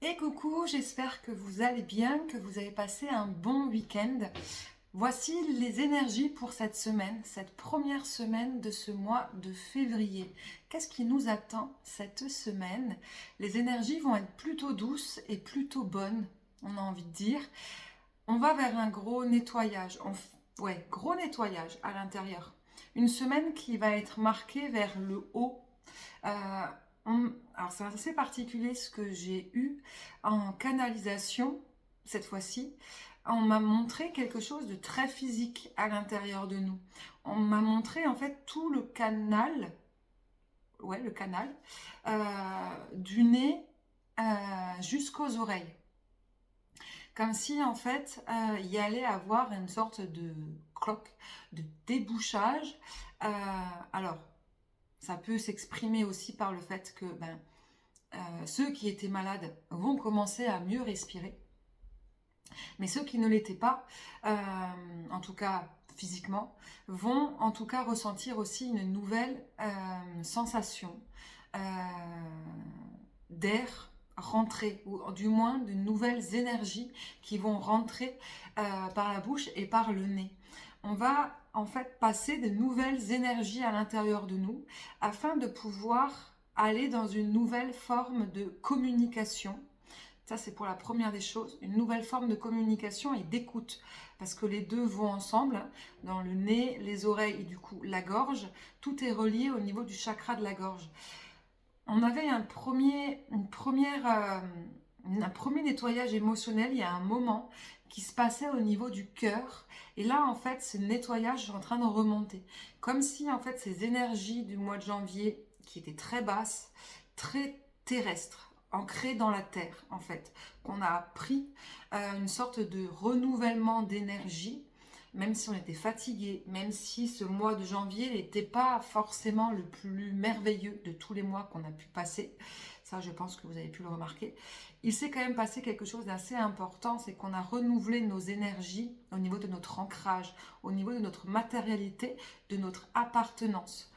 Et coucou, j'espère que vous allez bien, que vous avez passé un bon week-end. Voici les énergies pour cette semaine, cette première semaine de ce mois de février. Qu'est-ce qui nous attend cette semaine? Les énergies vont être plutôt douces et plutôt bonnes, on a envie de dire. On va vers un gros nettoyage, ouais, gros nettoyage à l'intérieur. Une semaine qui va être marquée vers le haut. Euh, alors c'est assez particulier ce que j'ai eu en canalisation cette fois-ci. On m'a montré quelque chose de très physique à l'intérieur de nous. On m'a montré en fait tout le canal, ouais le canal, du nez jusqu'aux oreilles. Comme si en fait il y allait avoir une sorte de cloque, de débouchage. Alors ça peut s'exprimer aussi par le fait que ceux qui étaient malades vont commencer à mieux respirer, mais ceux qui ne l'étaient pas, en tout cas physiquement, vont en tout cas ressentir aussi une nouvelle sensation euh, d'air rentrer, ou du moins de nouvelles énergies qui vont rentrer par la bouche et par le nez. On va en fait passer de nouvelles énergies à l'intérieur de nous afin de pouvoir aller dans une nouvelle forme de communication. Ça, c'est pour la première des choses, une nouvelle forme de communication et d'écoute, parce que les deux vont ensemble, dans le nez, les oreilles et du coup la gorge, tout est relié au niveau du chakra de la gorge. On avait un premier nettoyage émotionnel il y a un moment qui se passait au niveau du cœur. Et là, en fait, ce nettoyage est en train de remonter. Comme si, en fait, ces énergies du mois de janvier, qui étaient très basses, très terrestres, ancrées dans la terre, en fait, qu'on a pris une sorte de renouvellement d'énergie, même si on était fatigué, même si ce mois de janvier n'était pas forcément le plus merveilleux de tous les mois qu'on a pu passer, ça je pense que vous avez pu le remarquer, il s'est quand même passé quelque chose d'assez important, c'est qu'on a renouvelé nos énergies au niveau de notre ancrage, au niveau de notre matérialité, de notre appartenance.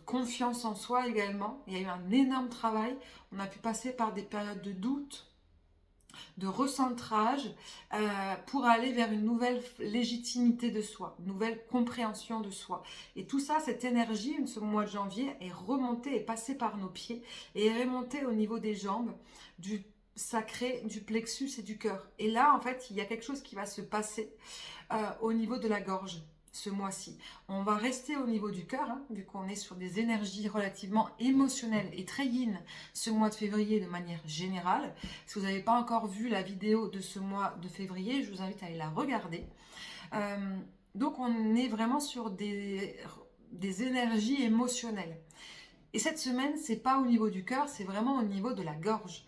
Confiance en soi également, il y a eu un énorme travail, on a pu passer par des périodes de doute, de recentrage pour aller vers une nouvelle légitimité de soi, une nouvelle compréhension de soi. Et tout ça, cette énergie, ce mois de janvier, est remontée, est passée par nos pieds et est remontée au niveau des jambes, du sacré, du plexus et du cœur. Et là, en fait, il y a quelque chose qui va se passer au niveau de la gorge ce mois-ci. On va rester au niveau du cœur, hein, vu qu'on est sur des énergies relativement émotionnelles et très yin ce mois de février de manière générale. Si vous n'avez pas encore vu la vidéo de ce mois de février, je vous invite à aller la regarder. Donc on est vraiment sur des énergies émotionnelles. Et cette semaine, c'est pas au niveau du cœur, c'est vraiment au niveau de la gorge,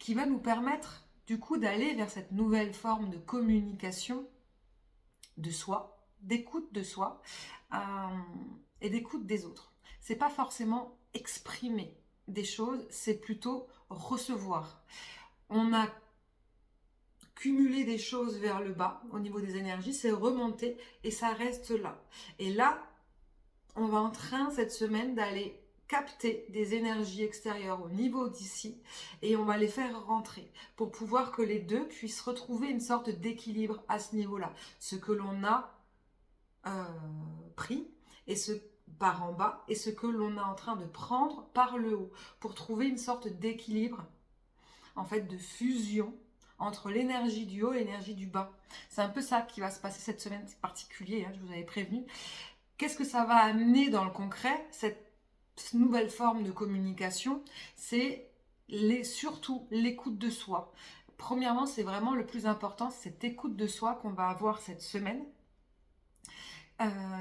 qui va nous permettre du coup d'aller vers cette nouvelle forme de communication de soi, d'écoute de soi euh, et d'écoute des autres. C'est pas forcément exprimer des choses, c'est plutôt recevoir. On a cumulé des choses vers le bas au niveau des énergies, c'est remonté et ça reste là. Et là, on va en train cette semaine d'aller capter des énergies extérieures au niveau d'ici et on va les faire rentrer pour pouvoir que les deux puissent retrouver une sorte d'équilibre à ce niveau-là. Ce que l'on a pris et ce par en bas et ce que l'on est en train de prendre par le haut pour trouver une sorte d'équilibre, en fait de fusion entre l'énergie du haut et l'énergie du bas. C'est un peu ça qui va se passer cette semaine, c'est particulier, hein, je vous avais prévenu. Qu'est-ce que ça va amener dans le concret, cette nouvelle forme de communication? C'est surtout l'écoute de soi. Premièrement, c'est vraiment le plus important, c'est cette écoute de soi qu'on va avoir cette semaine.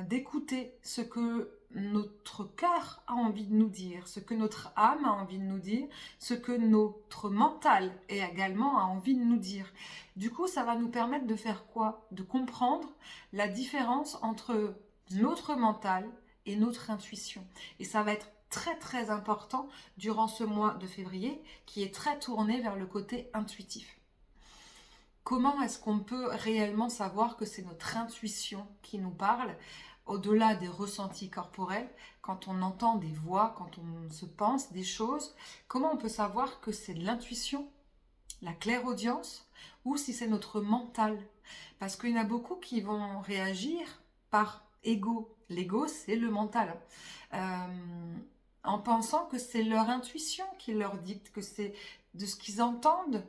D'écouter ce que notre cœur a envie de nous dire, ce que notre âme a envie de nous dire, ce que notre mental également a envie de nous dire. Du coup, ça va nous permettre de faire quoi? De comprendre la différence entre notre mental et notre intuition. Et ça va être très très important durant ce mois de février qui est très tourné vers le côté intuitif. Comment est-ce qu'on peut réellement savoir que c'est notre intuition qui nous parle? au-delà des ressentis corporels, quand on entend des voix, quand on se pense des choses, comment on peut savoir que c'est de l'intuition, la clairaudience, ou si c'est notre mental? Parce qu'il y en a beaucoup qui vont réagir par ego. L'ego, c'est le mental. En pensant que c'est leur intuition qui leur dicte, que c'est de ce qu'ils entendent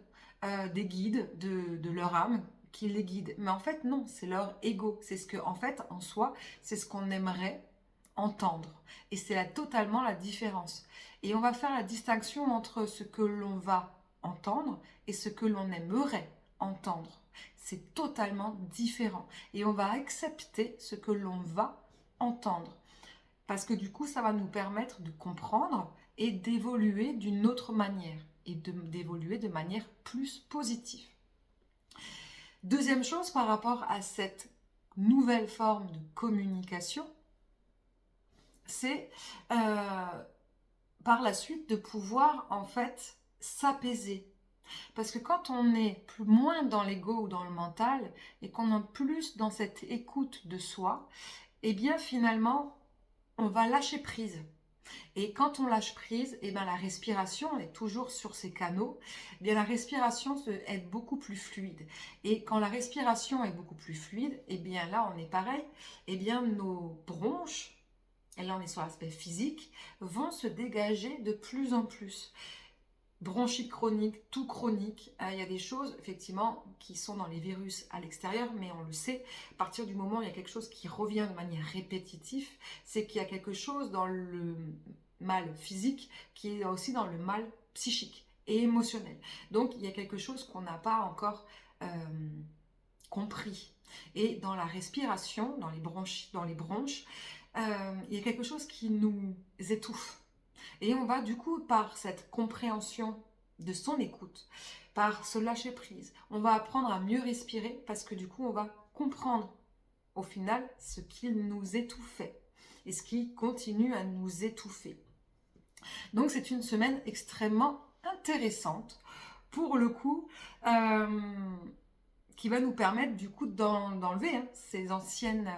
des guides de leur âme qui les guide. Mais en fait, non, c'est leur ego. C'est ce que, en fait, en soi, c'est ce qu'on aimerait entendre. Et c'est totalement la différence. Et on va faire la distinction entre ce que l'on va entendre et ce que l'on aimerait entendre. C'est totalement différent. Et on va accepter ce que l'on va entendre. Parce que du coup, ça va nous permettre de comprendre et d'évoluer d'une autre manière. Et d'évoluer de manière plus positive. Deuxième chose par rapport à cette nouvelle forme de communication, c'est par la suite de pouvoir en fait s'apaiser. Parce que quand on est moins dans l'ego ou dans le mental et qu'on est plus dans cette écoute de soi, eh bien finalement, on va lâcher prise. Et quand on lâche prise, eh bien la respiration est toujours sur ces canaux. Eh bien la respiration est beaucoup plus fluide. Et quand la respiration est beaucoup plus fluide, eh bien là on est pareil. Eh bien nos bronches, et là on est sur l'aspect physique, vont se dégager de plus en plus. Bronchite chronique, tout chronique, il y a des choses effectivement qui sont dans les virus à l'extérieur, mais on le sait, à partir du moment où il y a quelque chose qui revient de manière répétitive, c'est qu'il y a quelque chose dans le mal physique qui est aussi dans le mal psychique et émotionnel. Donc il y a quelque chose qu'on n'a pas encore compris. Et dans la respiration, dans les bronches, il y a quelque chose qui nous étouffe. Et on va du coup, par cette compréhension de son écoute, par ce lâcher prise, on va apprendre à mieux respirer parce que du coup, on va comprendre au final ce qui nous étouffait et ce qui continue à nous étouffer. Donc c'est une semaine extrêmement intéressante pour le coup, qui va nous permettre du coup d'enlever ces anciennes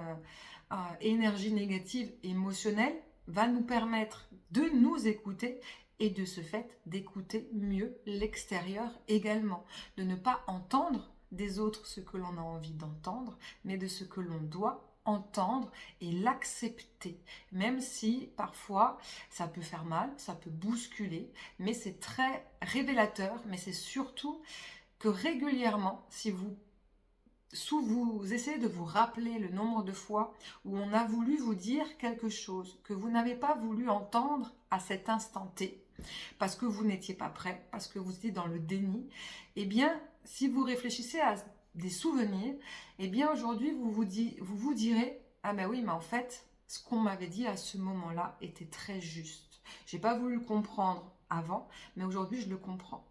énergies négatives émotionnelles, va nous permettre de nous écouter et de ce fait d'écouter mieux l'extérieur également, de ne pas entendre des autres ce que l'on a envie d'entendre, mais de ce que l'on doit entendre et l'accepter, même si parfois ça peut faire mal, ça peut bousculer, mais c'est très révélateur, mais c'est surtout que régulièrement, si vous essayez de vous rappeler le nombre de fois où on a voulu vous dire quelque chose que vous n'avez pas voulu entendre à cet instant T, parce que vous n'étiez pas prêt, parce que vous étiez dans le déni, eh bien, si vous réfléchissez à des souvenirs, eh bien, aujourd'hui, vous vous direz, ah ben oui, mais en fait, ce qu'on m'avait dit à ce moment-là était très juste. J'ai pas voulu le comprendre avant, mais aujourd'hui, je le comprends.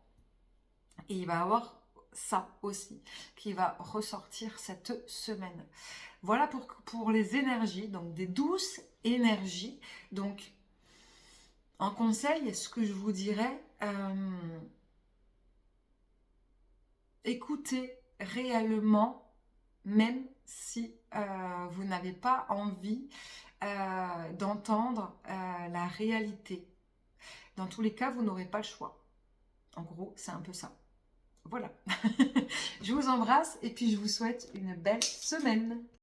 Et il va y avoir ça aussi qui va ressortir cette semaine. Voilà pour les énergies, donc des douces énergies. Donc, en conseil, ce que je vous dirais, écoutez réellement, même si vous n'avez pas envie d'entendre la réalité. Dans tous les cas, vous n'aurez pas le choix. En gros, c'est un peu ça. Voilà. Je vous embrasse et puis je vous souhaite une belle semaine.